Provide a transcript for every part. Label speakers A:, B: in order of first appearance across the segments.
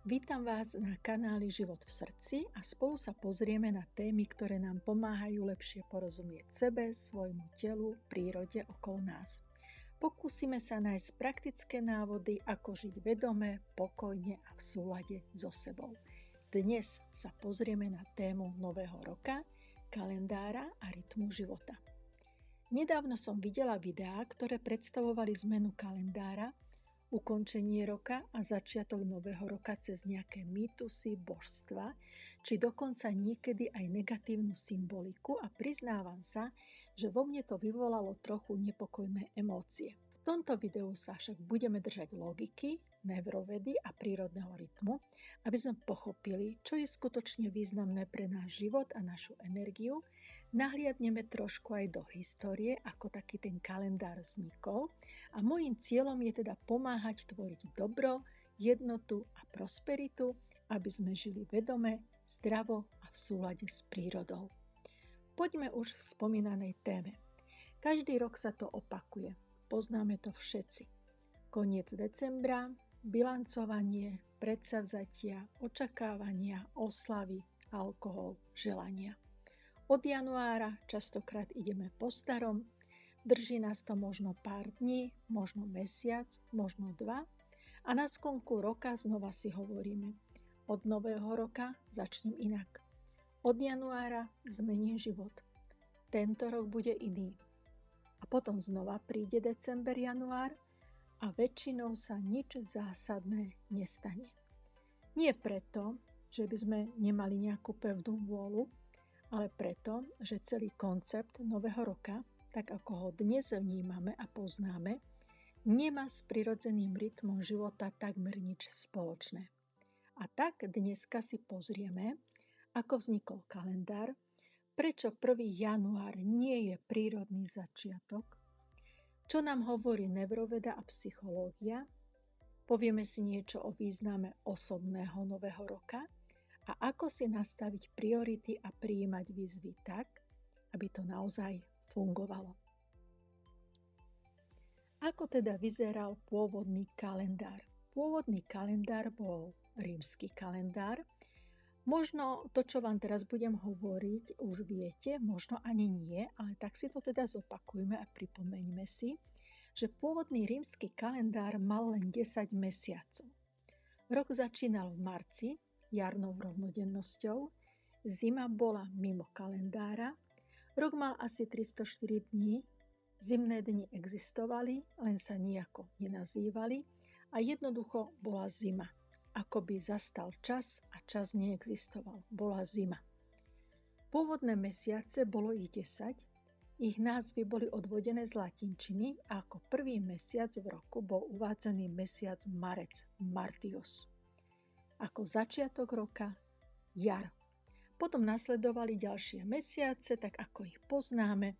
A: Vítam vás na kanáli Život v srdci a spolu sa pozrieme na témy, ktoré nám pomáhajú lepšie porozumieť sebe, svojmu telu, prírode okolo nás. Pokúsime sa nájsť praktické návody, ako žiť vedome, pokojne a v súlade so sebou. Dnes sa pozrieme na tému nového roka, kalendára a rytmu života. Nedávno som videla videá, ktoré predstavovali zmenu kalendára, ukončenie roka a začiatok nového roka cez nejaké mýtusy, božstva, či dokonca niekedy aj negatívnu symboliku a priznávam sa, že vo mne to vyvolalo trochu nepokojné emócie. V tomto videu sa však budeme držať logiky, neurovedy a prírodného rytmu, aby sme pochopili, čo je skutočne významné pre náš život a našu energiu. Nahliadneme trošku aj do histórie, ako taký ten kalendár vznikol a môjim cieľom je teda pomáhať tvoriť dobro, jednotu a prosperitu, aby sme žili vedome, zdravo a v súlade s prírodou. Poďme už k spomínanej téme. Každý rok sa to opakuje, poznáme to všetci. Koniec decembra, bilancovanie, predsavzatia, očakávania, oslavy, alkohol, želania. Od januára častokrát ideme po starom, drží nás to možno pár dní, možno mesiac, možno 2 a na skonku roka znova si hovoríme: od nového roka začnem inak. Od januára zmením život. Tento rok bude iný. A potom znova príde december, január a väčšinou sa nič zásadné nestane. Nie preto, že by sme nemali nejakú pevnú vôľu, ale preto, že celý koncept nového roka, tak ako ho dnes vnímame a poznáme, nemá s prirodzeným rytmom života takmer nič spoločné. A tak dneska si pozrieme, ako vznikol kalendár, prečo 1. január nie je prírodný začiatok, čo nám hovorí neuroveda a psychológia, povieme si niečo o význame osobného nového roka, a ako si nastaviť priority a prijímať výzvy tak, aby to naozaj fungovalo. Ako teda vyzeral pôvodný kalendár? Pôvodný kalendár bol rímsky kalendár. Možno to, čo vám teraz budem hovoriť, už viete, možno ani nie, ale tak si to teda zopakujme a pripomeňme si, že pôvodný rímsky kalendár mal len 10 mesiacov. Rok začínal v marci, jarnou rovnodennosťou, zima bola mimo kalendára, rok mal asi 304 dní, zimné dni existovali, len sa nejako nenazývali a jednoducho bola zima. Akoby zastal čas a čas neexistoval, bola zima. Pôvodné mesiace bolo ich 10, ich názvy boli odvodené z latinčiny a ako prvý mesiac v roku bol uvádzaný mesiac marec, Martius. Ako začiatok roka, jar. Potom nasledovali ďalšie mesiace, tak ako ich poznáme.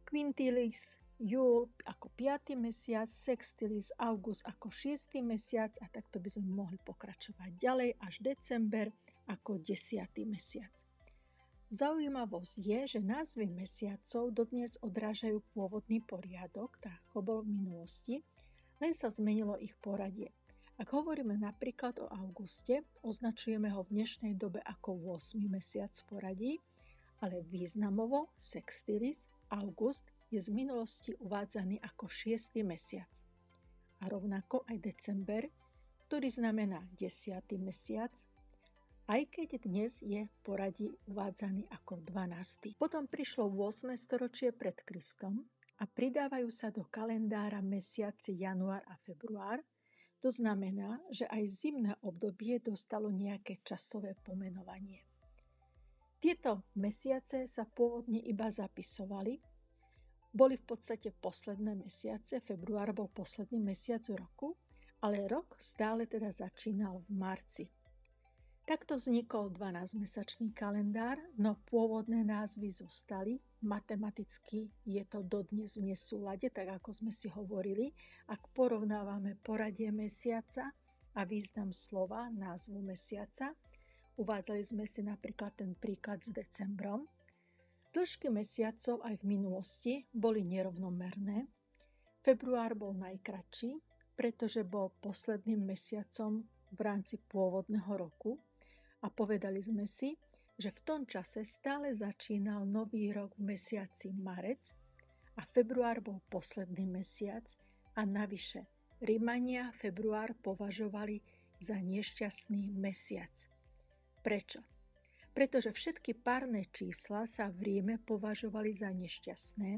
A: Quintilis, júl ako 5. mesiac, sextilis, august ako 6. mesiac a takto by sme mohli pokračovať ďalej až december ako 10. mesiac. Zaujímavosť je, že názvy mesiacov dodnes odrážajú pôvodný poriadok, tak ako bol v minulosti, len sa zmenilo ich poradie. Ak hovoríme napríklad o auguste, označujeme ho v dnešnej dobe ako 8. mesiac v poradí, ale významovo sextilis, august, je z minulosti uvádzaný ako 6. mesiac. A rovnako aj december, ktorý znamená 10. mesiac, aj keď dnes je v poradí uvádzaný ako 12. Potom prišlo 8. storočie pred Kristom a pridávajú sa do kalendára mesiaci január a február. To znamená, že aj zimné obdobie dostalo nejaké časové pomenovanie. Tieto mesiace sa pôvodne iba zapisovali, boli v podstate posledné mesiace, február bol posledný mesiac roku, ale rok stále teda začínal v marci. Takto vznikol 12-mesačný kalendár, no pôvodné názvy zostali. Matematicky je to dodnes v nesúlade, tak ako sme si hovorili. Ak porovnávame poradie mesiaca a význam slova názvu mesiaca, uvádzali sme si napríklad ten príklad s decembrom. Dĺžky mesiacov aj v minulosti boli nerovnomerné. Február bol najkratší, pretože bol posledným mesiacom v rámci pôvodného roku a povedali sme si, že v tom čase stále začínal nový rok v mesiaci marec a február bol posledný mesiac a navyše Rímania február považovali za nešťastný mesiac. Prečo? Pretože všetky párne čísla sa v Ríme považovali za nešťastné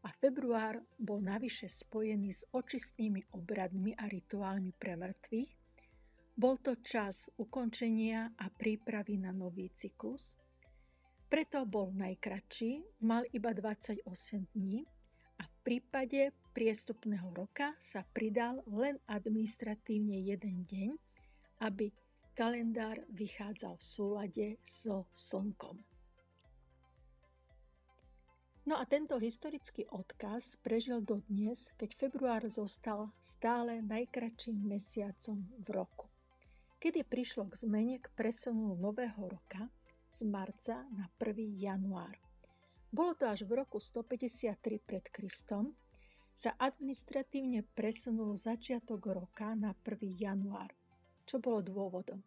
A: a február bol navyše spojený s očistnými obradmi a rituálmi pre mŕtvych. Bol to čas ukončenia a prípravy na nový cyklus. Preto bol najkratší, mal iba 28 dní a v prípade priestupného roka sa pridal len administratívne jeden deň, aby kalendár vychádzal v súlade so slnkom. No a tento historický odkaz prežil dodnes, keď február zostal stále najkratším mesiacom v roku, kedy prišlo k zmene k presunu nového roka z marca na 1. január. Bolo to až v roku 153 pred Kristom, sa administratívne presunul začiatok roka na 1. január. Čo bolo dôvodom?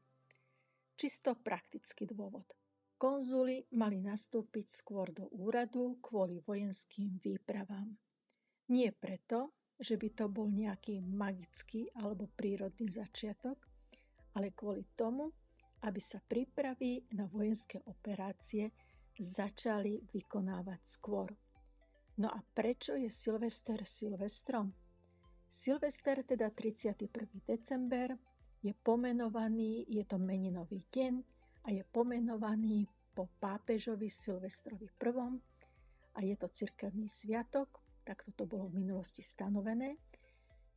A: Čisto praktický dôvod. Konzuli mali nastúpiť skôr do úradu kvôli vojenským výpravám. Nie preto, že by to bol nejaký magický alebo prírodný začiatok, ale kvôli tomu, aby sa prípravy na vojenské operácie začali vykonávať skôr. No a prečo je Silvester Silvestrom? Silvester, teda 31. december, je pomenovaný, je to meninový deň a je pomenovaný po pápežovi Silvestrovi I. a je to cirkevný sviatok, takto to bolo v minulosti stanovené.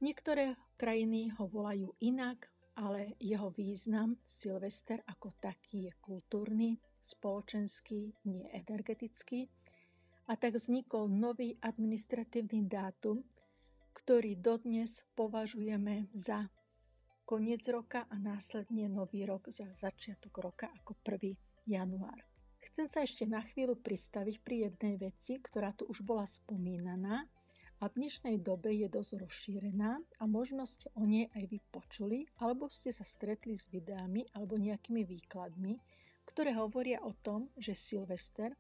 A: Niektoré krajiny ho volajú inak, ale jeho význam Silvester ako taký je kultúrny, spoločenský, nie energetický. A tak vznikol nový administratívny dátum, ktorý dodnes považujeme za koniec roka a následne nový rok za začiatok roka ako 1. január. Chcem sa ešte na chvíľu pristaviť pri jednej veci, ktorá tu už bola spomínaná a v dnešnej dobe je dosť rozšírená a možno ste o nej aj vy počuli alebo ste sa stretli s videami alebo nejakými výkladmi, ktoré hovoria o tom, že Silvester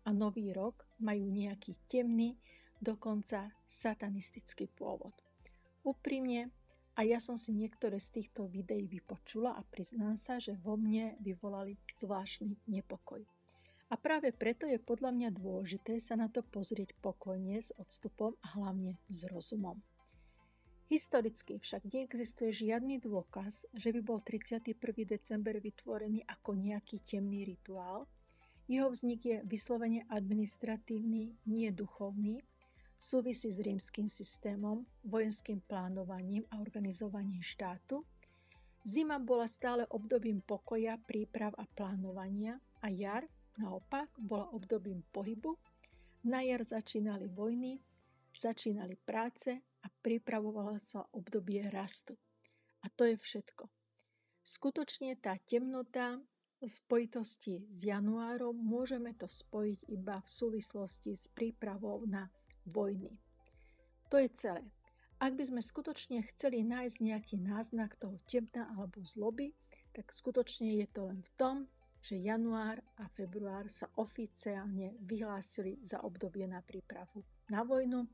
A: a Nový rok majú nejaký temný, dokonca satanistický pôvod. Úprimne, a ja som si niektoré z týchto videí vypočula a priznám sa, že vo mne vyvolali zvláštny nepokoj. A práve preto je podľa mňa dôležité sa na to pozrieť pokojne s odstupom a hlavne s rozumom. Historicky však neexistuje žiadny dôkaz, že by bol 31. december vytvorený ako nejaký temný rituál. Jeho vznik je vyslovene administratívny, nie duchovný, súvisí s rímskym systémom, vojenským plánovaním a organizovaním štátu. Zima bola stále obdobím pokoja, príprav a plánovania a jar, naopak, bola obdobím pohybu. Na jar začínali vojny, začínali práce a pripravovalo sa obdobie rastu. A to je všetko. Skutočne tá temnota v spojitosti s januárom môžeme to spojiť iba v súvislosti s prípravou na vojny. To je celé. Ak by sme skutočne chceli nájsť nejaký náznak toho temna alebo zloby, tak skutočne je to len v tom, že január a február sa oficiálne vyhlásili za obdobie na prípravu na vojnu.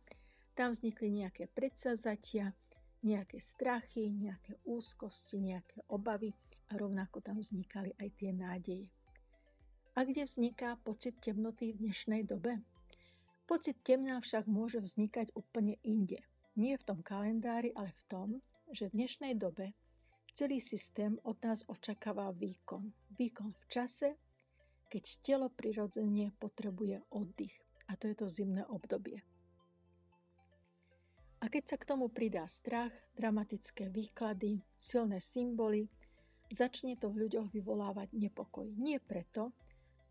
A: Tam vznikli nejaké predsavzatia, nejaké strachy, nejaké úzkosti, nejaké obavy a rovnako tam vznikali aj tie nádeje. A kde vzniká pocit temnoty v dnešnej dobe? Pocit temna však môže vznikať úplne inde. Nie v tom kalendári, ale v tom, že v dnešnej dobe celý systém od nás očakáva výkon. Výkon v čase, keď telo prirodzene potrebuje oddych. A to je to zimné obdobie. A keď sa k tomu pridá strach, dramatické výklady, silné symboly, začne to v ľuďoch vyvolávať nepokoj. Nie preto,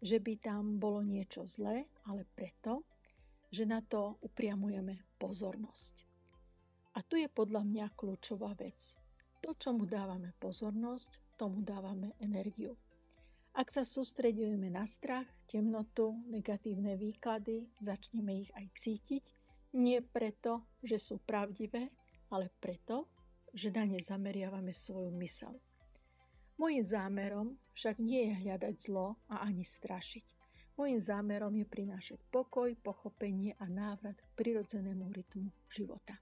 A: že by tam bolo niečo zlé, ale preto, že na to upriamujeme pozornosť. A tu je podľa mňa kľúčová vec. To, čomu dávame pozornosť, tomu dávame energiu. Ak sa sústreďujeme na strach, temnotu, negatívne výklady, začneme ich aj cítiť, nie preto, že sú pravdivé, ale preto, že na ne zameriavame svoju myseľ. Mojím zámerom však nie je hľadať zlo a ani strašiť. Mojím zámerom je prinášať pokoj, pochopenie a návrat k prirodzenému rytmu života.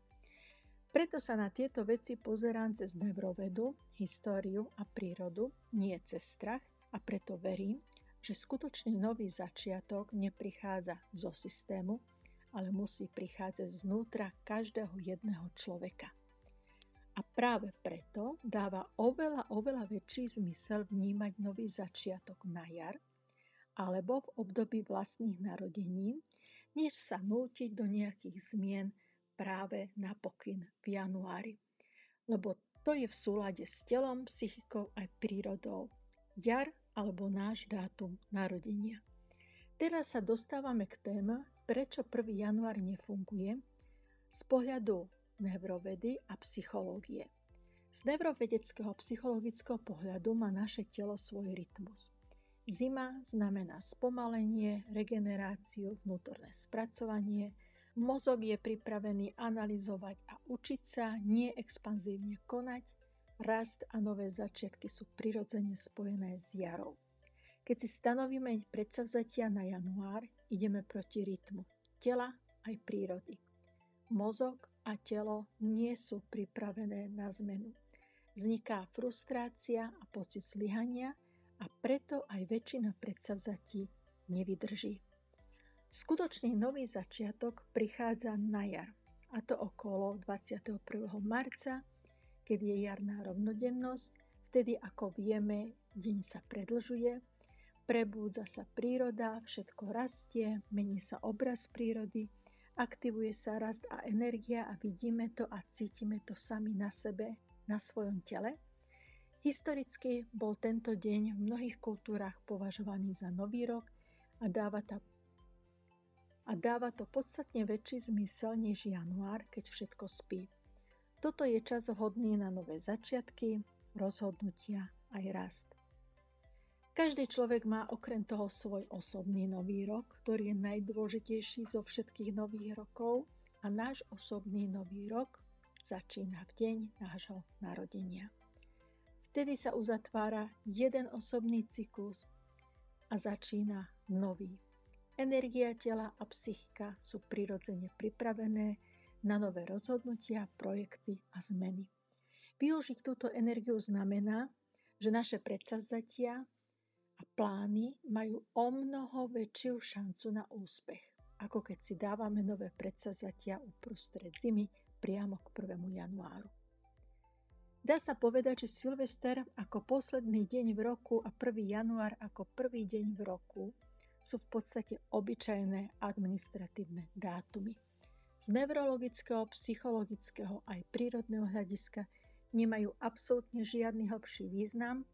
A: Preto sa na tieto veci pozerám cez neurovedu, históriu a prírodu, nie cez strach, a preto verím, že skutočný nový začiatok neprichádza zo systému, ale musí prichádzať znútra každého jedného človeka. A práve preto dáva oveľa väčší zmysel vnímať nový začiatok na jar alebo v období vlastných narodenín, než sa nútiť do nejakých zmien práve na pokyn v januári. Lebo to je v súlade s telom, psychikou aj prírodou. Jar alebo náš dátum narodenia. Teraz sa dostávame k téme, prečo 1. január nefunguje z pohľadu neurovedy a psychológie. Z neurovedeckého a psychologického pohľadu má naše telo svoj rytmus. Zima znamená spomalenie, regeneráciu, vnútorné spracovanie. Mozog je pripravený analyzovať a učiť sa, nie expanzívne konať. Rast a nové začiatky sú prirodzene spojené s jarou. Keď si stanovíme predsavzatia na január, ideme proti rytmu tela aj prírody. Mozog a telo nie sú pripravené na zmenu. Vzniká frustrácia a pocit zlyhania a preto aj väčšina predsavzatí nevydrží. Skutočný nový začiatok prichádza na jar, a to okolo 21. marca, keď je jarná rovnodennosť, vtedy, ako vieme, deň sa predlžuje, prebúdza sa príroda, všetko rastie, mení sa obraz prírody, aktivuje sa rast a energia a vidíme to a cítime to sami na sebe, na svojom tele. Historicky bol tento deň v mnohých kultúrach považovaný za nový rok a dáva to podstatne väčší zmysel než január, keď všetko spí. Toto je čas vhodný na nové začiatky, rozhodnutia aj rast. Každý človek má okrem toho svoj osobný nový rok, ktorý je najdôležitejší zo všetkých nových rokov, a náš osobný nový rok začína v deň nášho narodenia. Vtedy sa uzatvára jeden osobný cyklus a začína nový. Energia tela a psychika sú prirodzene pripravené na nové rozhodnutia, projekty a zmeny. Využiť túto energiu znamená, že naše predsavzatia a plány majú omnoho väčšiu šancu na úspech, ako keď si dávame nové predsavzatia uprostred zimy priamo k 1. januáru. Dá sa povedať, že Silvester ako posledný deň v roku a 1. január ako prvý deň v roku sú v podstate obyčajné administratívne dátumy. Z neurologického, psychologického aj prírodného hľadiska nemajú absolútne žiadny hlbší význam.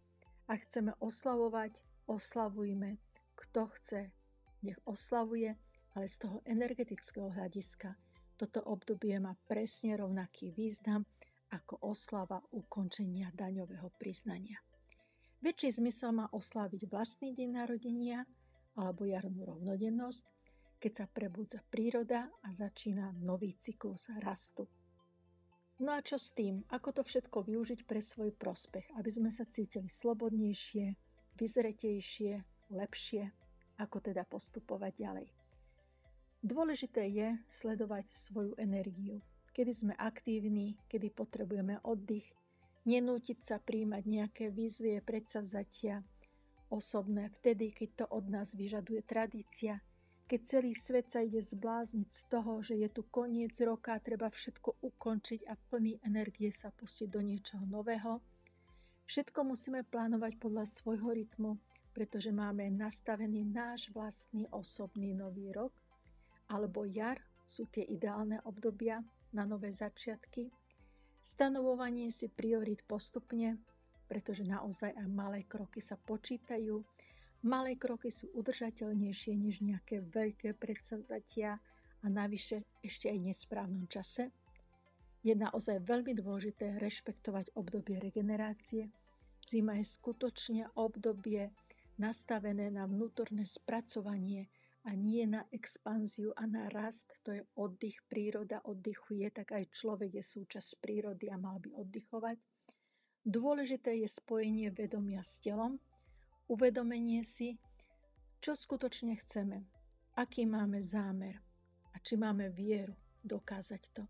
A: A chceme oslavovať, oslavujme. Kto chce, nech oslavuje, ale z toho energetického hľadiska toto obdobie má presne rovnaký význam ako oslava ukončenia daňového priznania. Väčší zmysel má osláviť vlastný deň narodenia alebo jarnú rovnodennosť, keď sa prebudza príroda a začína nový cyklus rastu. No a čo s tým? Ako to všetko využiť pre svoj prospech, aby sme sa cítili slobodnejšie, vyzretejšie, lepšie, ako teda postupovať ďalej? Dôležité je sledovať svoju energiu, kedy sme aktívni, kedy potrebujeme oddych, nenútiť sa prijímať nejaké výzvy, predsavzatia osobné, vtedy, keď to od nás vyžaduje tradícia, keď celý svet sa ide zblázniť z toho, že je tu koniec roka a treba všetko ukončiť a plný energie sa pustiť do niečoho nového. Všetko musíme plánovať podľa svojho rytmu, pretože máme nastavený náš vlastný osobný nový rok, alebo jar sú tie ideálne obdobia na nové začiatky. Stanovovanie si priorít postupne, pretože naozaj aj malé kroky sa počítajú. Malé kroky sú udržateľnejšie než nejaké veľké predsavzatia a navyše ešte aj v nesprávnom čase. Je naozaj veľmi dôležité rešpektovať obdobie regenerácie. Zima je skutočne obdobie nastavené na vnútorné spracovanie a nie na expanziu a na rast. To je oddych, príroda oddychuje, tak aj človek je súčasť prírody a mal by oddychovať. Dôležité je spojenie vedomia s telom, uvedomenie si, čo skutočne chceme, aký máme zámer a či máme vieru dokázať to.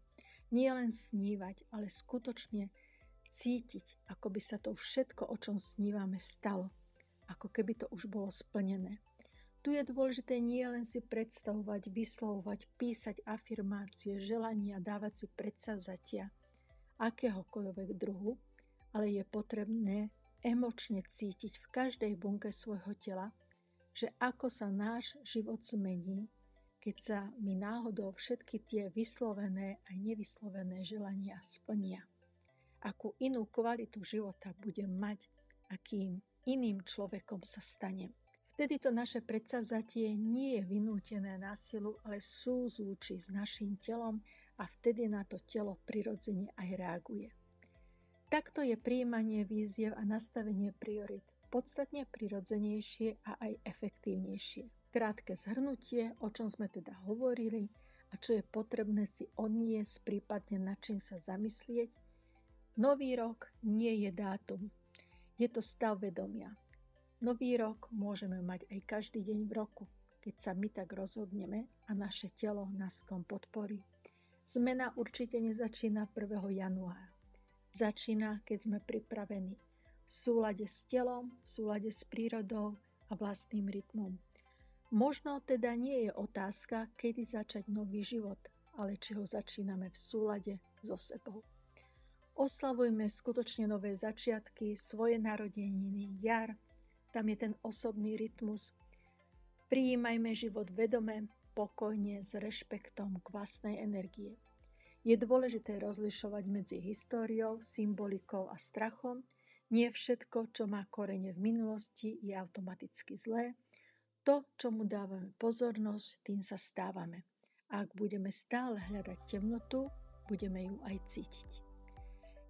A: Nie len snívať, ale skutočne cítiť, ako by sa to všetko, o čom snívame, stalo. Ako keby to už bolo splnené. Tu je dôležité nie len si predstavovať, vyslovovať, písať afirmácie, želania, dávať si predsavzatia akéhokoľvek druhu, ale je potrebné emočne cítiť v každej bunke svojho tela, že ako sa náš život zmení, keď sa mi náhodou všetky tie vyslovené a nevyslovené želania splnia. Akú inú kvalitu života budem mať, akým iným človekom sa stanem. Vtedy to naše predsavzatie nie je vynútené na silu, ale súzvučí s naším telom a vtedy na to telo prirodzene aj reaguje. Takto je prijímanie výziev a nastavenie priorit podstatne prirodzenejšie a aj efektívnejšie. Krátke zhrnutie, o čom sme teda hovorili a čo je potrebné si odniesť, prípadne nad čím sa zamyslieť. Nový rok nie je dátum, je to stav vedomia. Nový rok môžeme mať aj každý deň v roku, keď sa my tak rozhodneme a naše telo nás v tom podporí. Zmena určite nezačína 1. januára. Začína, keď sme pripravení. V súlade s telom, v súlade s prírodou a vlastným rytmom. Možno teda nie je otázka, kedy začať nový život, ale či ho začíname v súlade so sebou. Oslavujme skutočne nové začiatky, svoje narodeniny, jar, tam je ten osobný rytmus. Prijímajme život vedome, pokojne, s rešpektom k vlastnej energie. Je dôležité rozlišovať medzi históriou, symbolikou a strachom. Nie všetko, čo má korene v minulosti, je automaticky zlé. To, čomu dávame pozornosť, tým sa stávame. A ak budeme stále hľadať temnotu, budeme ju aj cítiť.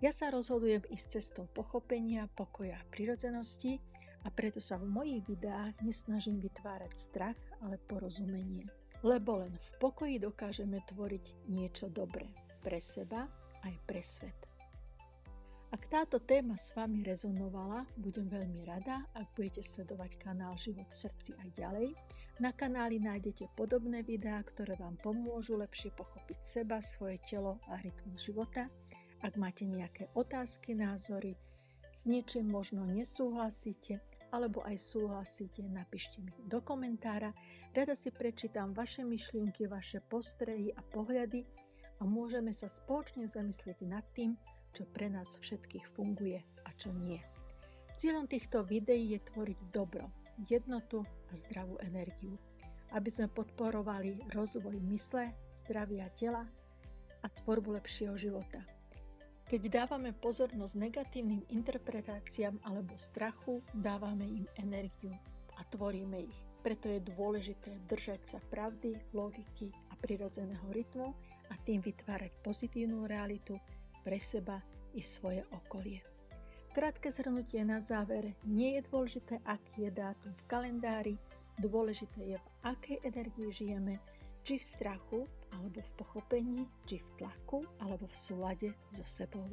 A: Ja sa rozhodujem ísť cestou pochopenia, pokoja a prirodzenosti a preto sa v mojich videách nesnažím vytvárať strach, ale porozumenie. Lebo len v pokoji dokážeme tvoriť niečo dobré pre seba aj pre svet. Ak táto téma s vami rezonovala, budem veľmi rada, ak budete sledovať kanál Život v srdci aj ďalej. Na kanáli nájdete podobné videá, ktoré vám pomôžu lepšie pochopiť seba, svoje telo a rytmus života. Ak máte nejaké otázky, názory, s niečím možno nesúhlasíte, alebo aj súhlasíte, napíšte mi do komentára. Rada si prečítam vaše myšlienky, vaše postrehy a pohľady a môžeme sa spoločne zamyslieť nad tým, čo pre nás všetkých funguje a čo nie. Cieľom týchto videí je tvoriť dobro, jednotu a zdravú energiu, aby sme podporovali rozvoj mysle, zdravia tela a tvorbu lepšieho života. Keď dávame pozornosť negatívnym interpretáciám alebo strachu, dávame im energiu a tvoríme ich. Preto je dôležité držať sa pravdy, logiky a prirodzeného rytmu a tým vytvárať pozitívnu realitu pre seba i svoje okolie. Krátke zhrnutie na záver. Nie je dôležité, aký je dátum v kalendári, dôležité je, v akej energii žijeme, či v strachu, alebo v pochopení, či v tlaku, alebo v súlade so sebou.